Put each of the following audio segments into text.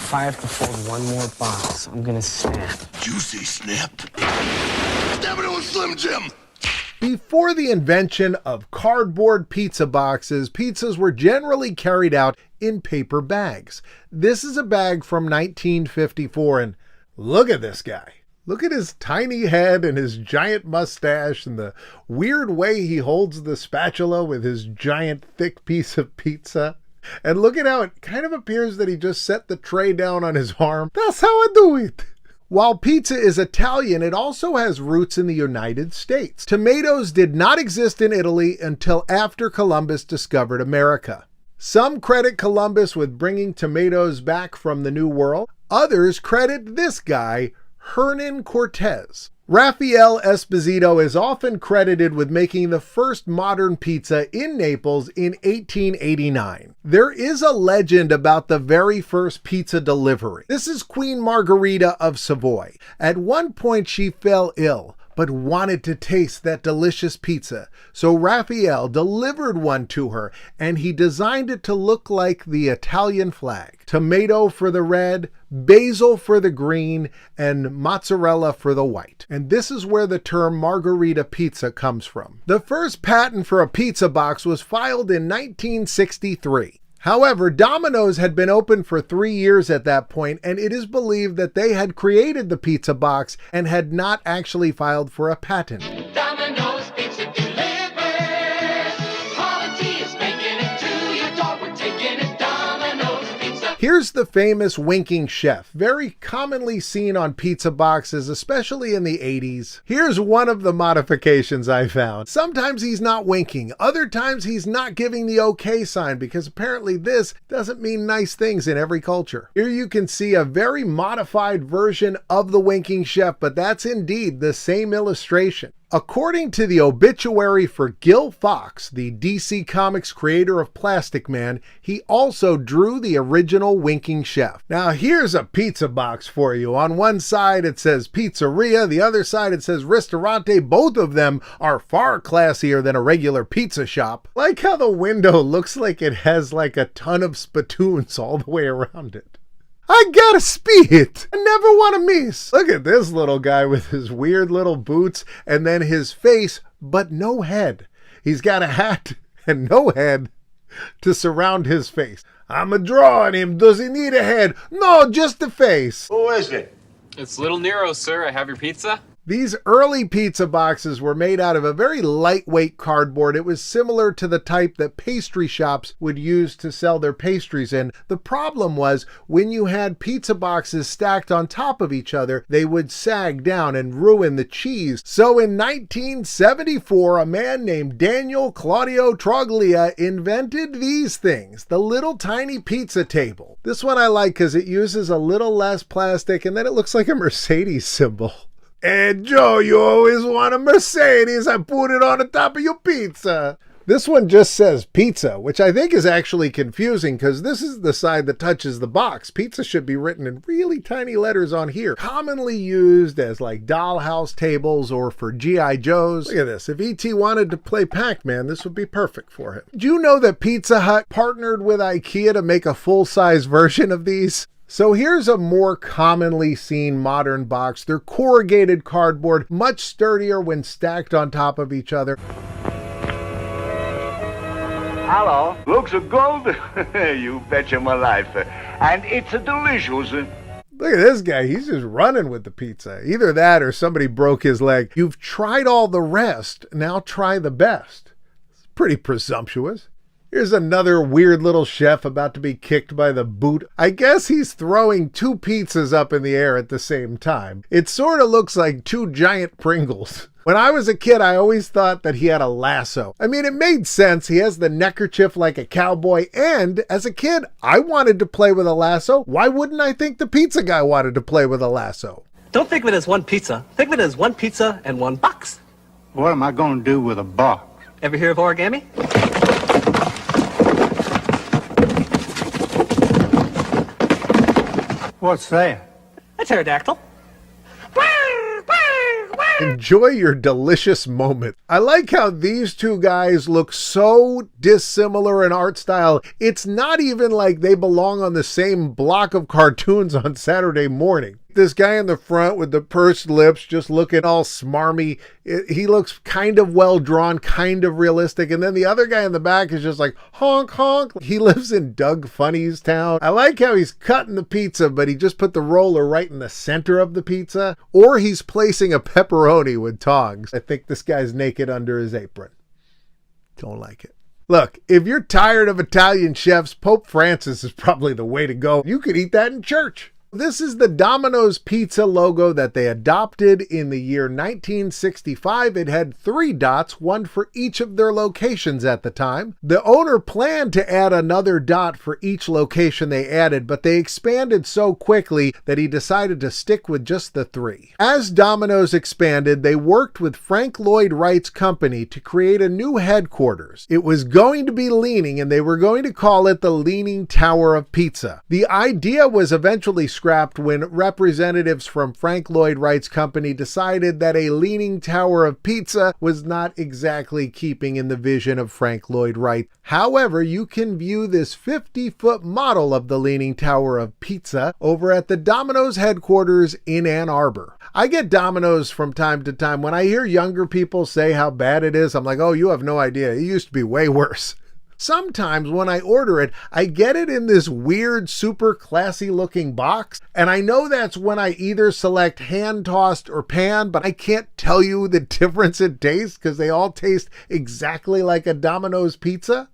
If I have to fold one more box, I'm gonna snap. Juicy snapped. Damn it, it was Slim Jim! Before the invention of cardboard pizza boxes, pizzas were generally carried out in paper bags. This is a bag from 1954, and look at this guy. Look at his tiny head and his giant mustache and the weird way he holds the spatula with his giant thick piece of pizza. And look at how it kind of appears that he just set the tray down on his arm. That's how I do it. While pizza is Italian, it also has roots in the United States. Tomatoes did not exist in Italy until after Columbus discovered America. Some credit Columbus with bringing tomatoes back from the New World. Others credit this guy, Hernan Cortez. Rafael Esposito is often credited with making the first modern pizza in Naples in 1889. There is a legend about the very first pizza delivery. This is Queen Margherita of Savoy. At one point she fell ill, but wanted to taste that delicious pizza. So Raphael delivered one to her, and he designed it to look like the Italian flag. Tomato for the red, basil for the green, and mozzarella for the white. And this is where the term margherita pizza comes from. The first patent for a pizza box was filed in 1963. However, Domino's had been open for 3 years at that point, and it is believed that they had created the pizza box and had not actually filed for a patent. Domino's Pizza delivers. Quality is making it to your door. We're taking it Domino's Pizza. Here's the famous winking chef, very commonly seen on pizza boxes, especially in the 80s. Here's one of the modifications I found. Sometimes he's not winking, other times he's not giving the okay sign, because apparently this doesn't mean nice things in every culture. Here you can see a very modified version of the winking chef, but that's indeed the same illustration. According to the obituary for Gil Fox, the DC Comics creator of Plastic Man, he also drew the original winking chef. Now here's a pizza box for you. On one side it says pizzeria, the other side it says ristorante. Both of them are far classier than a regular pizza shop. Like how the window looks like it has like a ton of spittoons all the way around it. I gotta speed. I never want to miss. Look at this little guy with his weird little boots and then his face, but no head. He's got a hat and no head to surround his face. I'm a drawing him. Does he need a head? No, just the face. Who is it? It's Little Nero, sir. I have your pizza. These early pizza boxes were made out of a very lightweight cardboard. It was similar to the type that pastry shops would use to sell their pastries in. The problem was when you had pizza boxes stacked on top of each other, they would sag down and ruin the cheese. So in 1974, a man named Daniel Claudio Troglia invented these things, the little tiny pizza table. This one I like because it uses a little less plastic and then it looks like a Mercedes symbol. And Joe, you always want a Mercedes. I put it on the top of your pizza. This one just says pizza, which I think is actually confusing because this is the side that touches the box. Pizza should be written in really tiny letters on here. Commonly used as like dollhouse tables or for G.I. Joes. Look at this. If E.T. wanted to play Pac-Man, this would be perfect for him. Do you know that Pizza Hut partnered with IKEA to make a full-size version of these? So here's a more commonly seen modern box. They're corrugated cardboard, much sturdier when stacked on top of each other. Hello. Looks good. You betcha my life. And it's delicious. Look at this guy. He's just running with the pizza. Either that or somebody broke his leg. You've tried all the rest. Now try the best. It's pretty presumptuous. Here's another weird little chef about to be kicked by the boot. I guess he's throwing two pizzas up in the air at the same time. It sort of looks like two giant Pringles. When I was a kid, I always thought that he had a lasso. I mean, it made sense. He has the neckerchief like a cowboy. And as a kid, I wanted to play with a lasso. Why wouldn't I think the pizza guy wanted to play with a lasso? Don't think of it as one pizza. Think of it as one pizza and one box. What am I going to do with a box? Ever hear of origami? What's that? A pterodactyl. Enjoy your delicious moment. I like how these two guys look so dissimilar in art style. It's not even like they belong on the same block of cartoons on Saturday morning. This guy in the front with the pursed lips just looking all smarmy. He looks kind of well drawn, kind of realistic. And then the other guy in the back is just like honk, honk. He lives in Doug Funny's town. I like how he's cutting the pizza, but he just put the roller right in the center of the pizza. Or he's placing a pepperoni with tongs. I think this guy's naked under his apron. Don't like it. Look, if you're tired of Italian chefs, Pope Francis is probably the way to go. You could eat that in church. This is the Domino's Pizza logo that they adopted in the year 1965. It had 3 dots, one for each of their locations at the time. The owner planned to add another dot for each location they added, but they expanded so quickly that he decided to stick with just the 3. As Domino's expanded, they worked with Frank Lloyd Wright's company to create a new headquarters. It was going to be leaning, and they were going to call it the Leaning Tower of Pizza. The idea was eventually scrapped when representatives from Frank Lloyd Wright's company decided that a leaning tower of pizza was not exactly keeping in the vision of Frank Lloyd Wright. However, you can view this 50-foot model of the Leaning Tower of Pizza over at the Domino's headquarters in Ann Arbor. I get Domino's from time to time. When I hear younger people say how bad it is, I'm like, oh, you have no idea. It used to be way worse. Sometimes when I order it, I get it in this weird, super classy looking box. And I know that's when I either select hand tossed or pan, but I can't tell you the difference in taste because they all taste exactly like a Domino's pizza.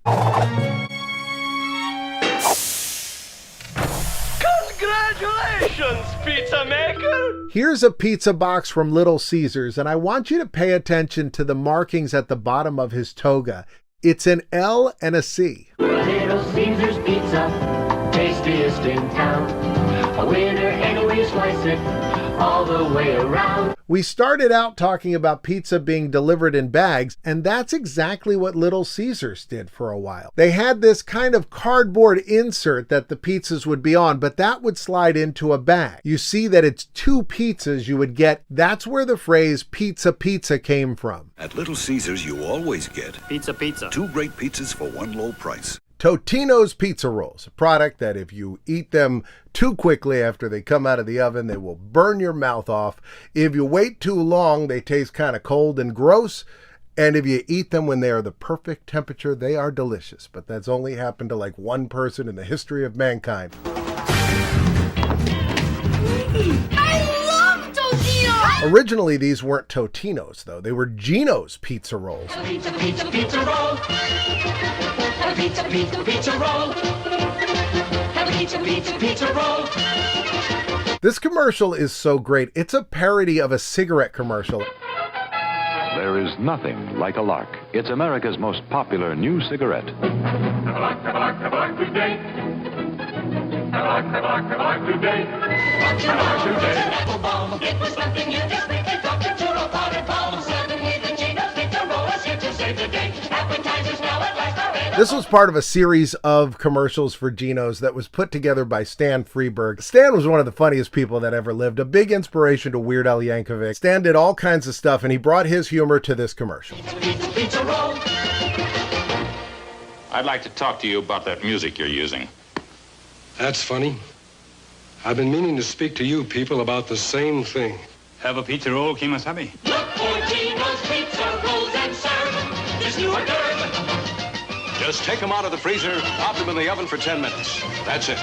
Congratulations, pizza maker! Here's a pizza box from Little Caesars, and I want you to pay attention to the markings at the bottom of his toga. It's an L and a C. Little Caesars pizza, tastiest in town. A winner any way you slice it, all the way around. We started out talking about pizza being delivered in bags, and that's exactly what Little Caesars did for a while. They had this kind of cardboard insert that the pizzas would be on, but that would slide into a bag. You see that it's 2 pizzas you would get. That's where the phrase pizza pizza came from. At Little Caesars, you always get Pizza, pizza. 2 great pizzas for one low price. Totino's Pizza Rolls, a product that if you eat them too quickly after they come out of the oven, they will burn your mouth off. If you wait too long, they taste kind of cold and gross. And if you eat them when they are the perfect temperature, they are delicious. But that's only happened to like one person in the history of mankind. Originally, these weren't Totino's, though. They were Gino's Pizza Rolls. Pizza, pizza, pizza roll. Have a pizza, pizza, pizza roll. Have a pizza, pizza, pizza roll. This commercial is so great. It's a parody of a cigarette commercial. There is nothing like a lark. It's America's most popular new cigarette. Have a lark, have a lark, have a lark today. Have a lark, have a lark, have a lark today. Have a lark today. An apple bomb. It was nothing you just think it. Dr. Churro powdered palm. 7 with the Gino's Pizza Roll is here to save the day. Appetizers now at last are in. This was part of a series of commercials for Gino's that was put together by Stan Freberg. Stan was one of the funniest people that ever lived, a big inspiration to Weird Al Yankovic. Stan did all kinds of stuff, and he brought his humor to this commercial. Pizza, pizza roll. I'd like to talk to you about that music you're using. That's funny. I've been meaning to speak to you people about the same thing. Have a pizza roll, Kimasabi? Look for Gino's Pizza Rolls and serve this new hors d'oeuvre. Just take them out of the freezer, pop them in the oven for 10 minutes. That's it.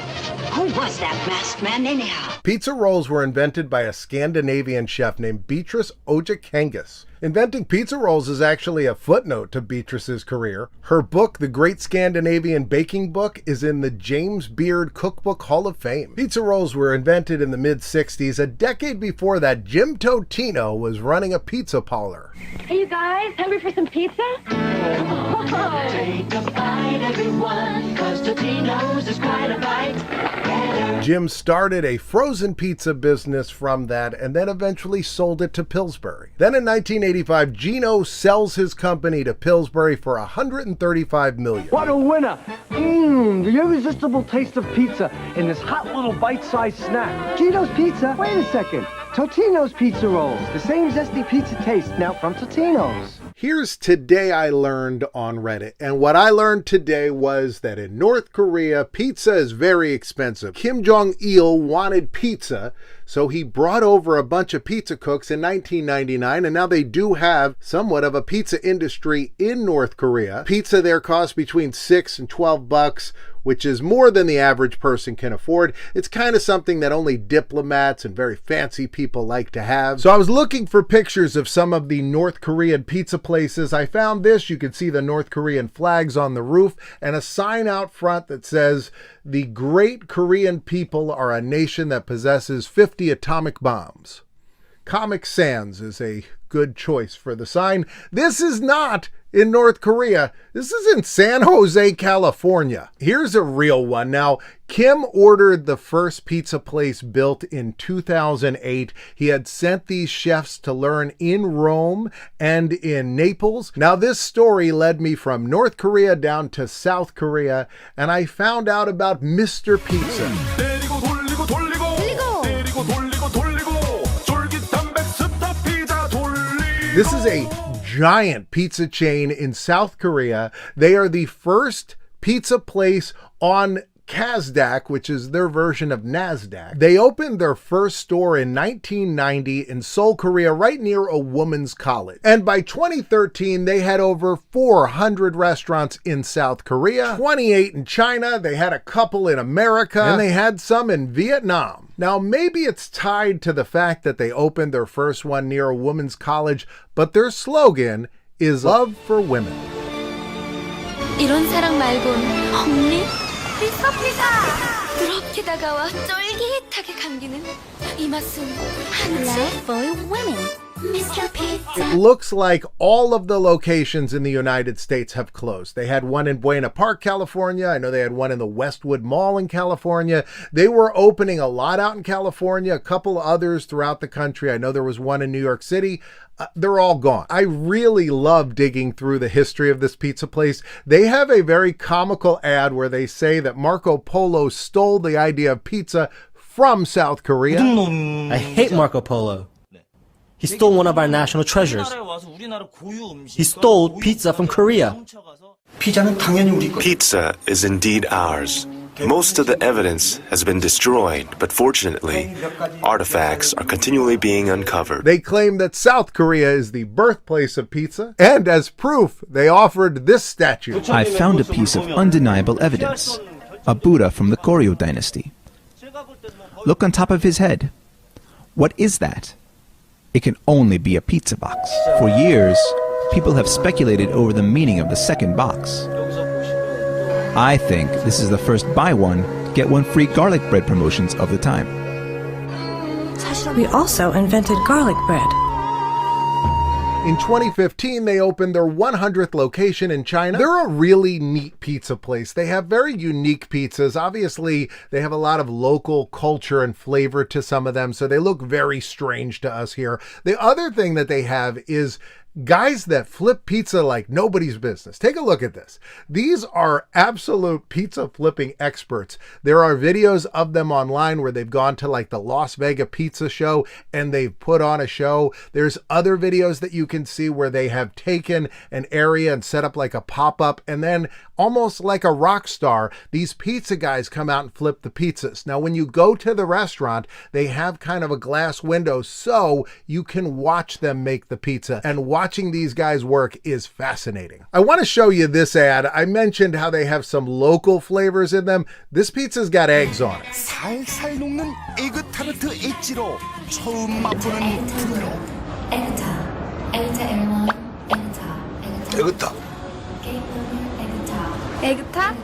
Who was that masked man anyhow? Pizza rolls were invented by a Scandinavian chef named Beatrice Ojakangas. Inventing pizza rolls is actually a footnote to Beatrice's career. Her book, The Great Scandinavian Baking Book, is in the James Beard Cookbook Hall of Fame. Pizza rolls were invented in the mid-60s. A decade before that, Jim Totino was running a pizza parlor. Hey, you guys, hungry for some pizza? Take a bite, everyone, 'cause Totino's is quite a bite. Jim started a frozen pizza business from that and then eventually sold it to Pillsbury. Then in 1985, Gino sells his company to Pillsbury for $135 million. What a winner! Mmm, the irresistible taste of pizza in this hot little bite-sized snack. Gino's Pizza? Wait a second. Totino's Pizza Rolls. The same zesty pizza taste now from Totino's. Here's Today I Learned on Reddit. And what I learned today was that in North Korea, pizza is very expensive. Kim Jong-il wanted pizza, so he brought over a bunch of pizza cooks in 1999, and now they do have somewhat of a pizza industry in North Korea. Pizza there costs between $6 and $12, which is more than the average person can afford. It's kind of something that only diplomats and very fancy people like to have. So I was looking for pictures of some of the North Korean pizza places. I found this. You can see the North Korean flags on the roof and a sign out front that says, "The great Korean people are a nation that possesses 50 atomic bombs." Comic Sans is a good choice for the sign. This is not in North Korea. This is in San Jose, California. Here's a real one. Now, Kim ordered the first pizza place built in 2008. He had sent these chefs to learn in Rome and in Naples. Now, this story led me from North Korea down to South Korea, and I found out about Mr. Pizza. This is a giant pizza chain in South Korea. They are the first pizza place on Kazdak, which is their version of NASDAQ. They opened their first store in 1990 in Seoul, Korea, right near a women's college. And by 2013, they had over 400 restaurants in South Korea, 28 in China, they had a couple in America, and they had some in Vietnam. Now, maybe it's tied to the fact that they opened their first one near a women's college, but their slogan is love for women. 이런 사랑 말곤 없니? 피자 피자! 부럽게 다가와 쫄깃하게 감기는 이 맛은 love for women. Mr. Pizza. It looks like all of the locations in the United States have closed. They had one in Buena Park, California. I know they had one in the Westwood Mall in California. They were opening a lot out in California, a couple others throughout the country. I know there was one in New York City. They're all gone. I really love digging through the history of this pizza place. They have a very comical ad where they say that Marco Polo stole the idea of pizza from South Korea. I hate Marco Polo. He stole one of our national treasures. He stole pizza from Korea. Pizza is indeed ours. Most of the evidence has been destroyed, but fortunately, artifacts are continually being uncovered. They claim that South Korea is the birthplace of pizza, and as proof, they offered this statue. I found a piece of undeniable evidence, a Buddha from the Goryeo dynasty. Look on top of his head. What is that? It can only be a pizza box. For years, people have speculated over the meaning of the second box. I think this is the first buy one, get one free garlic bread promotions of the time. We also invented garlic bread. In 2015, they opened their 100th location in China. They're a really neat pizza place. They have very unique pizzas. Obviously, they have a lot of local culture and flavor to some of them, so they look very strange to us here. The other thing that they have is guys that flip pizza like nobody's business. Take a look at this. These are absolute pizza flipping experts. There are videos of them online where they've gone to like the Las Vegas pizza show and they've put on a show. There's other videos that you can see where they have taken an area and set up like a pop-up, and then almost like a rock star, these pizza guys come out and flip the pizzas. Now, when you go to the restaurant, they have kind of a glass window so you can watch them make the pizza, and watching these guys work is fascinating. I want to show you this ad. I mentioned how they have some local flavors in them. This pizza's got eggs on it. 살살 녹는 에그 타르트 엣지로 처음 맛보는 분노. 에그타. 에그타?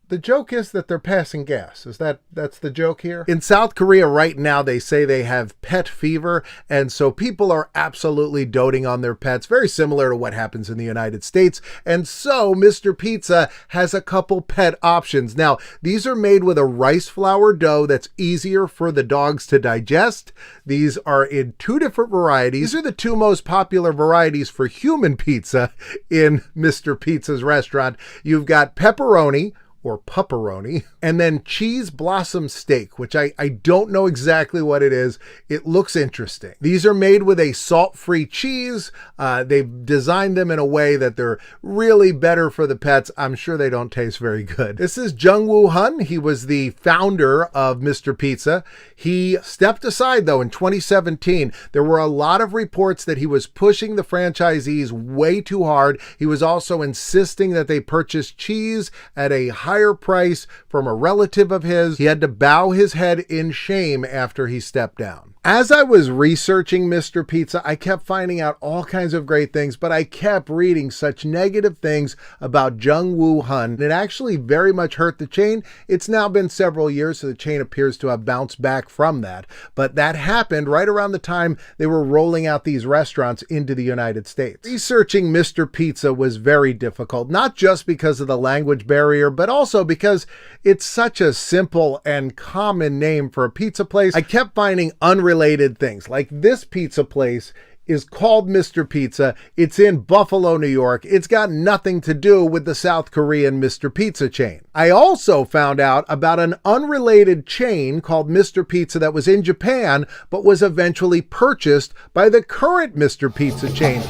The joke is that they're passing gas. That's the joke here? In South Korea right now, they say they have pet fever, and so people are absolutely doting on their pets, very similar to what happens in the United States. And so Mr. Pizza has a couple pet options. Now, these are made with a rice flour dough that's easier for the dogs to digest. These are in 2 different varieties. These are the 2 most popular varieties for human pizza in Mr. Pizza's restaurant. You've got pepperoni, or pepperoni, and then cheese blossom steak, which I don't know exactly what it is. It looks interesting. These are made with a salt-free cheese. They've designed them in a way that they're really better for the pets. I'm sure they don't taste very good. This is Jung-Woo Han. He was the founder of Mr. Pizza. He stepped aside, though, in 2017. There were a lot of reports that he was pushing the franchisees way too hard. He was also insisting that they purchase cheese at a higher price from a relative of his. He had to bow his head in shame after he stepped down. As I was researching Mr. Pizza, I kept finding out all kinds of great things, but I kept reading such negative things about Jung-Woo Han. It actually very much hurt the chain. It's now been several years, so the chain appears to have bounced back from that. But that happened right around the time they were rolling out these restaurants into the United States. Researching Mr. Pizza was very difficult, not just because of the language barrier, but also because it's such a simple and common name for a pizza place. I kept finding unrelated things, like this pizza place is called Mr. Pizza. It's in Buffalo, New York. It's got nothing to do with the South Korean Mr. Pizza chain. I also found out about an unrelated chain called Mr. Pizza that was in Japan, but was eventually purchased by the current Mr. Pizza chain.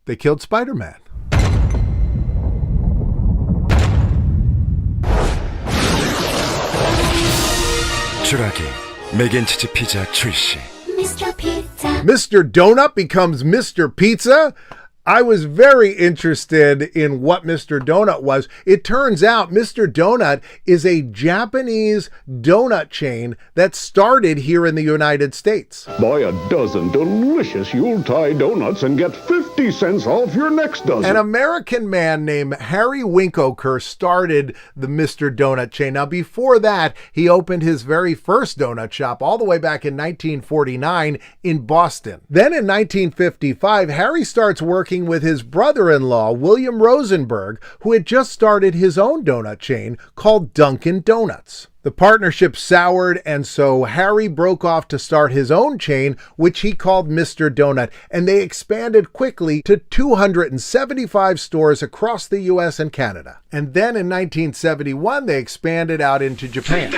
They killed Spider-Man. 추락이 맥앤치즈 피자 출시. Mr. Donut becomes Mr. Pizza? I was very interested in what Mr. Donut was. It turns out Mr. Donut is a Japanese donut chain that started here in the United States. Buy a dozen delicious Yuletide donuts and get 50 cents off your next dozen. An American man named Harry Winkoker started the Mr. Donut chain. Now, before that, he opened his very first donut shop all the way back in 1949 in Boston. Then in 1955, Harry starts working with his brother-in-law, William Rosenberg, who had just started his own donut chain called Dunkin' Donuts. The partnership soured, and so Harry broke off to start his own chain, which he called Mr. Donut, and they expanded quickly to 275 stores across the US and Canada. And then in 1971, they expanded out into Japan.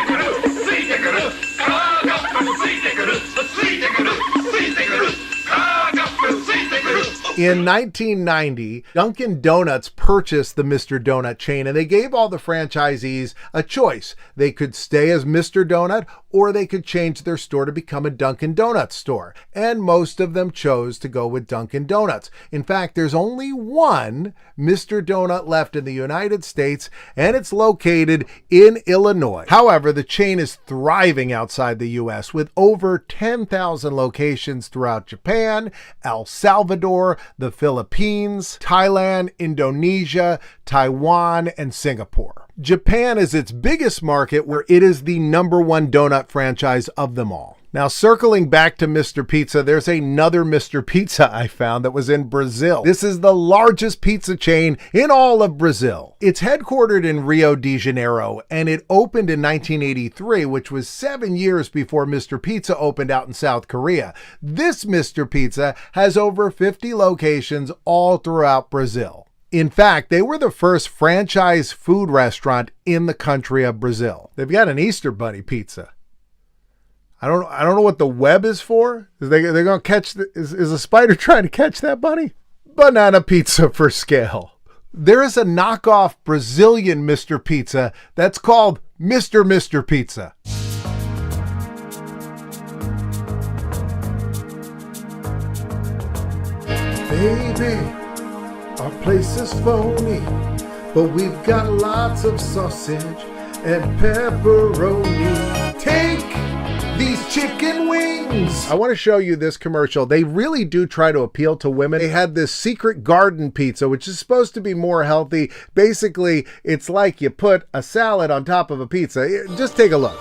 In 1990, Dunkin' Donuts purchased the Mr. Donut chain, and they gave all the franchisees a choice. They could stay as Mr. Donut, or they could change their store to become a Dunkin' Donuts store. And most of them chose to go with Dunkin' Donuts. In fact, there's only one Mr. Donut left in the United States, and it's located in Illinois. However, the chain is thriving outside the US with over 10,000 locations throughout Japan, El Salvador, the Philippines, Thailand, Indonesia, Taiwan, and Singapore. Japan is its biggest market, where it is the #1 donut franchise of them all. Now, circling back to Mr. Pizza, there's another Mr. Pizza I found that was in Brazil. This is the largest pizza chain in all of Brazil. It's headquartered in Rio de Janeiro, and it opened in 1983, which was 7 years before Mr. Pizza opened out in South Korea. This Mr. Pizza has over 50 locations all throughout Brazil. In fact, they were the first franchise food restaurant in the country of Brazil. They've got an Easter Bunny pizza. I don't know what the web is for. They're going to catch is a spider trying to catch that bunny? Banana pizza for scale. There is a knockoff Brazilian Mr. Pizza that's called Mr. Pizza. Baby, our place is phony, but we've got lots of sausage and pepperoni. Take these chicken wings. I want to show you this commercial. They really do try to appeal to women. They had this secret garden pizza, which is supposed to be more healthy. Basically, it's like you put a salad on top of a pizza. Just take a look.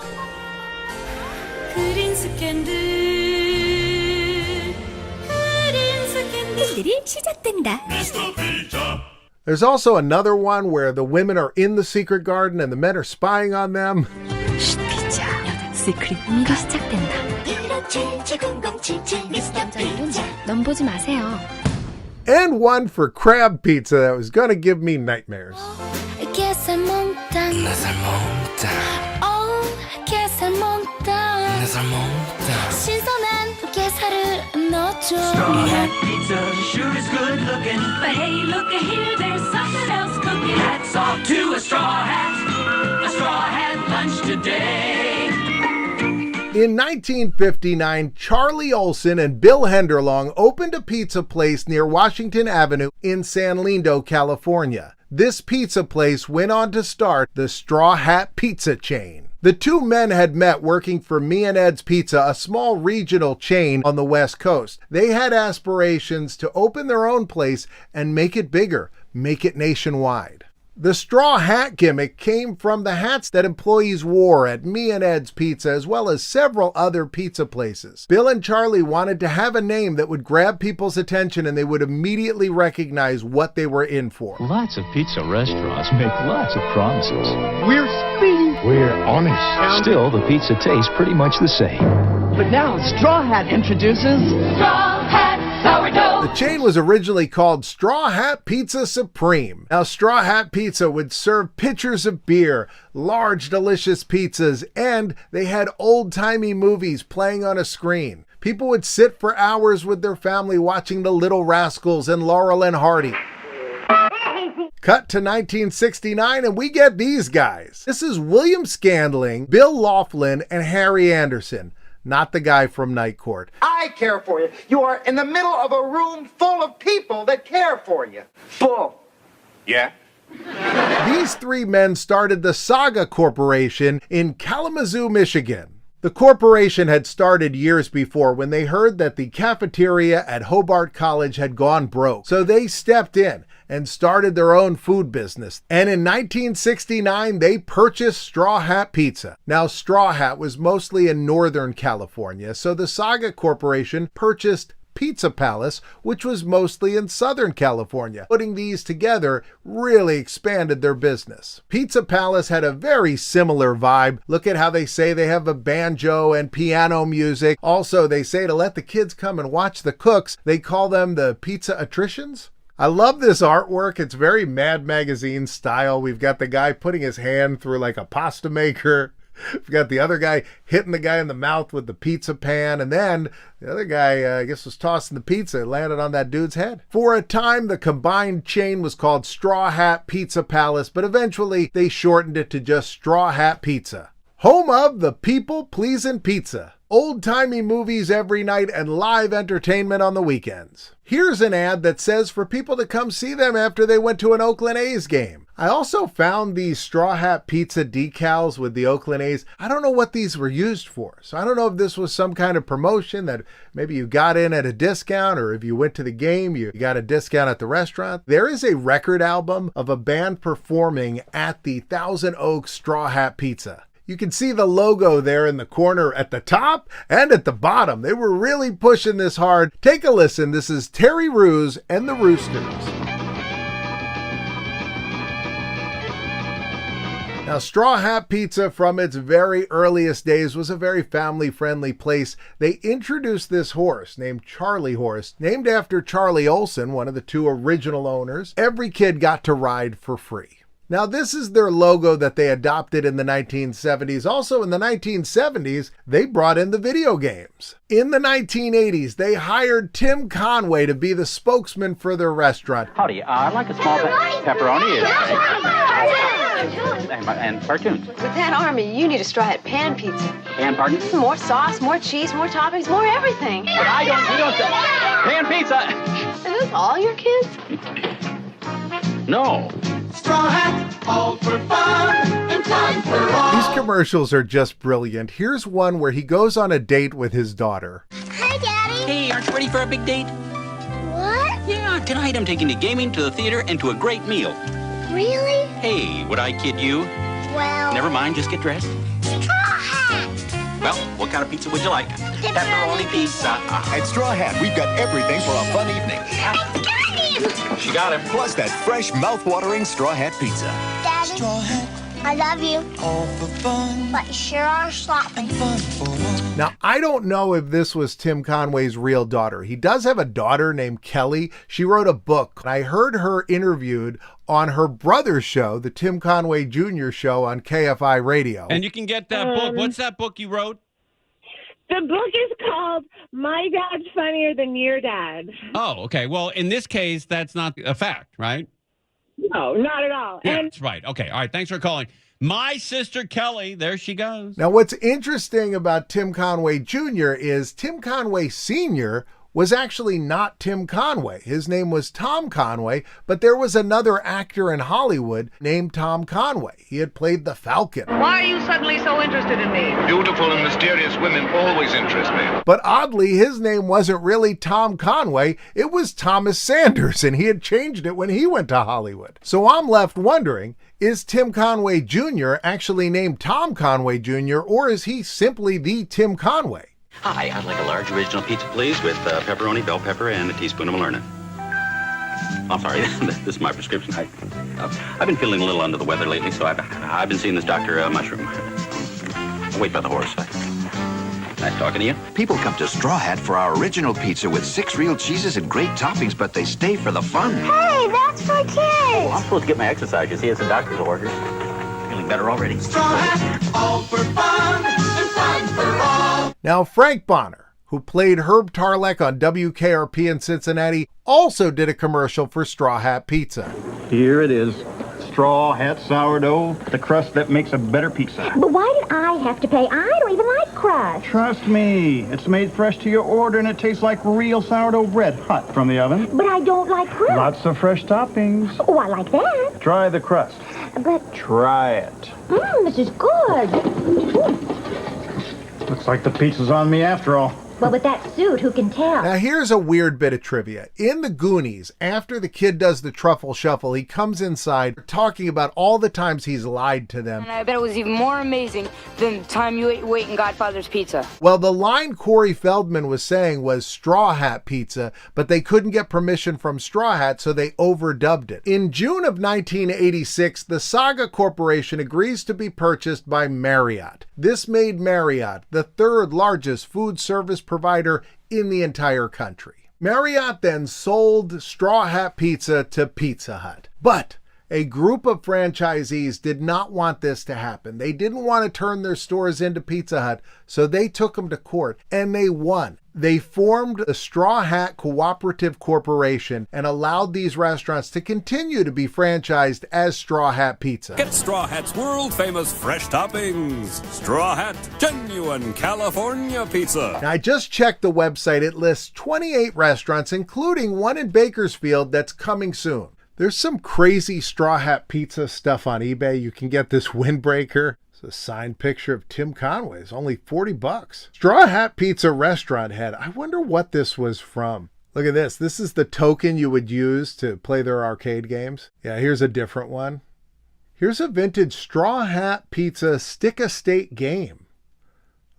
There's also another one where the women are in the secret garden and the men are spying on them. 시크릿 미리 시작된다. 넌 보지 마세요. And one for crab pizza that was gonna give me nightmares. Straw hat pizza sure is good looking, but hey, look here, there's something else cooking. Hats off to a straw hat lunch today. In 1959, Charlie Olson and Bill Henderlong opened a pizza place near Washington Avenue in San Lindo, California. This pizza place went on to start the Straw Hat Pizza chain. The two men had met working for Me and Ed's Pizza, a small regional chain on the West Coast. They had aspirations to open their own place and make it bigger, make it nationwide. The straw hat gimmick came from the hats that employees wore at Me and Ed's Pizza, as well as several other pizza places. Bill and Charlie wanted to have a name that would grab people's attention and they would immediately recognize what they were in for. Lots of pizza restaurants make lots of promises. We're speedy. We're honest. Still, the pizza tastes pretty much the same. But now Straw Hat introduces Straw Hat sourdough. The chain was originally called Straw Hat Pizza Supreme. Now, Straw Hat Pizza would serve pitchers of beer, large delicious pizzas, and they had old-timey movies playing on a screen. People would sit for hours with their family watching The Little Rascals and Laurel and Hardy. Cut to 1969 and we get these guys. This is William Scandling, Bill Laughlin, and Harry Anderson. Not the guy from Night Court. I care for you. You are in the middle of a room full of people that care for you. Full. Yeah? These three men started the Saga Corporation in Kalamazoo, Michigan. The corporation had started years before when they heard that the cafeteria at Hobart College had gone broke. So they stepped in and started their own food business. And in 1969, they purchased Straw Hat Pizza. Now, Straw Hat was mostly in Northern California, so the Saga Corporation purchased Pizza Palace, which was mostly in Southern California. Putting these together really expanded their business. Pizza Palace had a very similar vibe. Look at how they say they have a banjo and piano music. Also, they say to let the kids come and watch the cooks. They call them the pizza-atricians. I love this artwork. It's very Mad Magazine style. We've got the guy putting his hand through like a pasta maker. We've got the other guy hitting the guy in the mouth with the pizza pan. And then the other guy, I guess, was tossing the pizza. It landed on that dude's head. For a time, the combined chain was called Straw Hat Pizza Palace, but eventually they shortened it to just Straw Hat Pizza. Home of the people-pleasing pizza. Old-timey movies every night and live entertainment on the weekends. Here's an ad that says for people to come see them after they went to an Oakland A's game. I also found these Straw Hat Pizza decals with the Oakland A's. I don't know what these were used for. So I don't know if this was some kind of promotion that maybe you got in at a discount, or if you went to the game, you got a discount at the restaurant. There is a record album of a band performing at the Thousand Oaks Straw Hat Pizza. You can see the logo there in the corner at the top and at the bottom. They were really pushing this hard. Take a listen. This is Terry Ruse and the Roosters. Now, Straw Hat Pizza from its very earliest days was a very family-friendly place. They introduced this horse named Charlie Horse, named after Charlie Olson, one of the two original owners. Every kid got to ride for free. Now, this is their logo that they adopted in the 1970s. Also, in the 1970s, they brought in the video games. In the 1980s, they hired Tim Conway to be the spokesman for their restaurant. Howdy, I'd like a small pepperoni and cartoons. With that army, you need a Straw Hat pan pizza. Pan, pardon? More sauce, more cheese, more toppings, more everything. But we don't pan pizza. Are those all your kids? No. Straw Hat, all for fun and time for all. These commercials are just brilliant. Here's one where he goes on a date with his daughter. Hi, Daddy. Hey, aren't you ready for a big date? What? Yeah, tonight I'm taking you gaming, to the theater, and to a great meal. Really? Hey, would I kid you? Well... Never mind, just get dressed. Straw Hat. Well, what kind of pizza would you like? Pepperoni pizza. At Straw Hat, we've got everything for a fun evening. It's gotta be She got him. Plus that fresh, mouth-watering Straw Hat Pizza. Daddy, Straw Hat, I love you. All for fun. But you sure are sloppy. Now, I don't know if this was Tim Conway's real daughter. He does have a daughter named Kelly. She wrote a book. I heard her interviewed on her brother's show, the Tim Conway Jr. show on KFI Radio. And you can get that book. What's that book you wrote? The book is called My Dad's Funnier Than Your Dad. Oh, okay. Well, in this case, that's not a fact, right? No, not at all. Yeah, And that's right. Okay. All right. Thanks for calling. My sister Kelly, there she goes. Now, what's interesting about Tim Conway Jr. is Tim Conway Sr. was actually not Tim Conway. His name was Tom Conway, but there was another actor in Hollywood named Tom Conway. He had played the Falcon. Why are you suddenly so interested in me? Beautiful and mysterious women always interest me. But oddly, his name wasn't really Tom Conway. It was Thomas Sanders, and he had changed it when he went to Hollywood. So I'm left wondering, is Tim Conway Jr. actually named Tom Conway Jr., or is he simply the Tim Conway? Hi, I'd like a large original pizza, please, with pepperoni, bell pepper, and a teaspoon of Malerna. I'm sorry, this is my prescription. I've been feeling a little under the weather lately, so I've been seeing this Dr. Mushroom. I'll wait by the horse. Nice talking to you. People come to Straw Hat for our original pizza with 6 real cheeses and great toppings, but they stay for the fun. Hey, that's for kids. Oh, I'm supposed to get my exercise. You see, it's a doctor's orders. Feeling better already. Straw Hat, all for fun and fun for all. Now, Frank Bonner, who played Herb Tarlek on WKRP in Cincinnati, also did a commercial for Straw Hat Pizza. Here it is. Straw Hat sourdough, the crust that makes a better pizza. But why did I have to pay? I don't even like crust. Trust me, it's made fresh to your order and it tastes like real sourdough bread, hot from the oven. But I don't like crust. Lots of fresh toppings. Oh, I like that. Try the crust. But... Try it. This is good. Looks like the pizza's on me after all. Well, with that suit, who can tell? Now, here's a weird bit of trivia. In the Goonies, after the kid does the truffle shuffle, he comes inside talking about all the times he's lied to them. And I bet it was even more amazing than the time you ate weight in Godfather's Pizza. Well, the line Corey Feldman was saying was Straw Hat Pizza, but they couldn't get permission from Straw Hat, so they overdubbed it. In June of 1986, the Saga Corporation agrees to be purchased by Marriott. This made Marriott the third largest food service provider in the entire country. Marriott then sold Straw Hat Pizza to Pizza Hut. But a group of franchisees did not want this to happen. They didn't want to turn their stores into Pizza Hut, so they took them to court, and they won. They formed the Straw Hat Cooperative Corporation and allowed these restaurants to continue to be franchised as Straw Hat Pizza. Get Straw Hat's world-famous fresh toppings. Straw Hat, genuine California pizza. Now, I just checked the website. It lists 28 restaurants, including one in Bakersfield that's coming soon. There's some crazy Straw Hat Pizza stuff on eBay. You can get this windbreaker. It's a signed picture of Tim Conway. It's only $40. Straw Hat Pizza restaurant head. I wonder what this was from. Look at this. This is the token you would use to play their arcade games. Yeah, here's a different one. Here's a vintage Straw Hat Pizza stick-a-state game.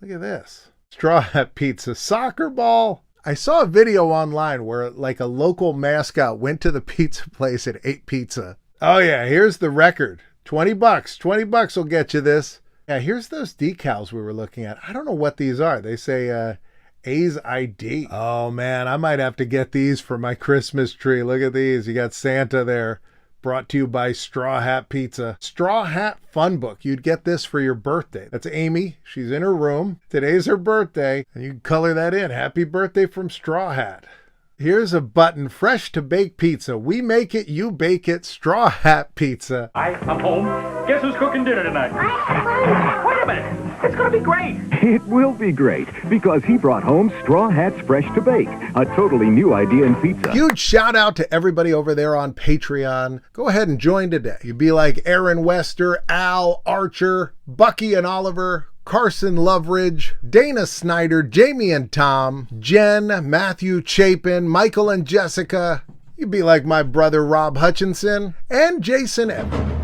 Look at this. Straw Hat Pizza soccer ball. I saw a video online where like a local mascot went to the pizza place and ate pizza. Oh yeah, here's the record. $20. $20 will get you this. Yeah, here's those decals we were looking at. I don't know what these are. They say A's ID. Oh man, I might have to get these for my Christmas tree. Look at these. You got Santa there. Brought to you by Straw Hat Pizza. Straw Hat Fun Book. You'd get this for your birthday. That's Amy. She's in her room. Today's her birthday. And you can color that in. Happy birthday from Straw Hat. Here's a button. Fresh to bake pizza. We make it, you bake it. Straw Hat Pizza. Hi, I'm home. Guess who's cooking dinner tonight? Wait a minute. It's going to be great. It will be great, because he brought home Straw Hat's Fresh to Bake, a totally new idea in pizza. Huge shout out to everybody over there on Patreon. Go ahead and join today. You'd be like Aaron Wester, Al, Archer, Bucky and Oliver, Carson Loveridge, Dana Snyder, Jamie and Tom, Jen, Matthew Chapin, Michael and Jessica. You'd be like my brother Rob Hutchinson and Jason Evans.